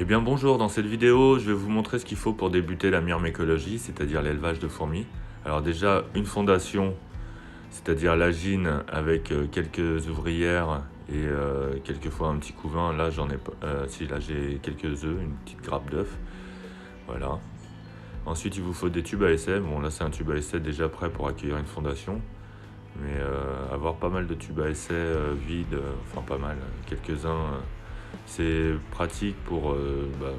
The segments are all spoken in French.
Eh bien bonjour, dans cette vidéo, je vais vous montrer ce qu'il faut pour débuter la myrmécologie, c'est-à-dire l'élevage de fourmis. Alors déjà, une fondation, c'est-à-dire la gîne avec quelques ouvrières et quelquefois un petit couvain. Là, j'en ai pas. Si, là, j'ai quelques œufs, une petite grappe d'œufs. Voilà. Ensuite, il vous faut des tubes à essai. Bon, là, c'est un tube à essai déjà prêt pour accueillir une fondation. Mais avoir pas mal de tubes à essai vides, enfin pas mal, quelques-uns, c'est pratique pour,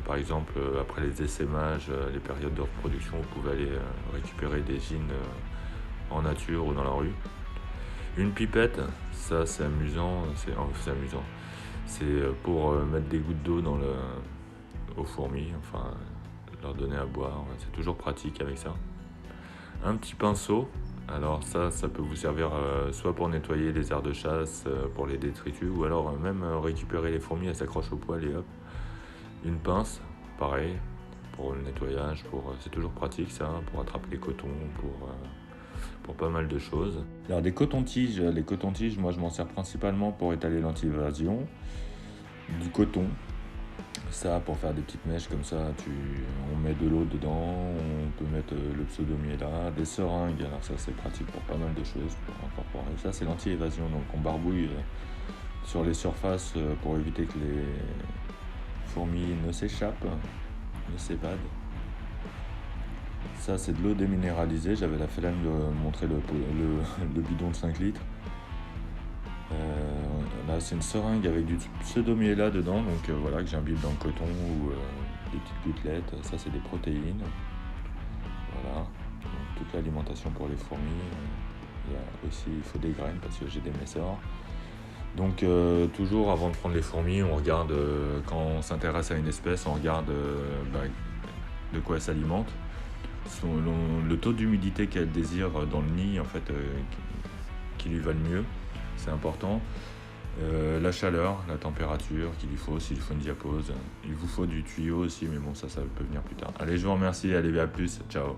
par exemple, après les essaimages, les périodes de reproduction, vous pouvez aller récupérer des gînes en nature ou dans la rue. Une pipette, ça c'est amusant, c'est amusant. C'est pour mettre des gouttes d'eau aux fourmis, enfin leur donner à boire, c'est toujours pratique avec ça. Un petit pinceau. Alors ça peut vous servir soit pour nettoyer les aires de chasse, pour les détritus, ou alors même récupérer les fourmis, elles s'accrochent au poil et hop. Une pince, pareil, pour le nettoyage, c'est toujours pratique ça, pour attraper les cotons, pour pas mal de choses. Alors les cotons-tiges, moi je m'en sers principalement pour étaler l'anti-évasion, du coton. Ça, pour faire des petites mèches comme ça, on met de l'eau dedans, on peut mettre le pseudomiella, des seringues, alors ça c'est pratique pour pas mal de choses, pour incorporer. Ça c'est l'anti-évasion, donc on barbouille sur les surfaces pour éviter que les fourmis ne s'échappent, ne s'évadent. Ça c'est de l'eau déminéralisée, j'avais la flemme de montrer le bidon de 5 litres. Là c'est une seringue avec du pseudomiella dedans, donc voilà, que j'imbibe dans le coton ou des petites gouttelettes. Ça c'est des protéines. Voilà, donc toute l'alimentation pour les fourmis. Il faut des graines parce que j'ai des messors. Donc toujours avant de prendre les fourmis, on regarde, quand on s'intéresse à une espèce, on regarde de quoi elle s'alimente. Le taux d'humidité qu'elle désire dans le nid, en fait, qui lui va le mieux. C'est important. La chaleur, la température qu'il lui faut, s'il faut une diapose. Il vous faut du tuyau aussi, mais bon, ça peut venir plus tard. Allez, je vous remercie, allez, à plus, ciao.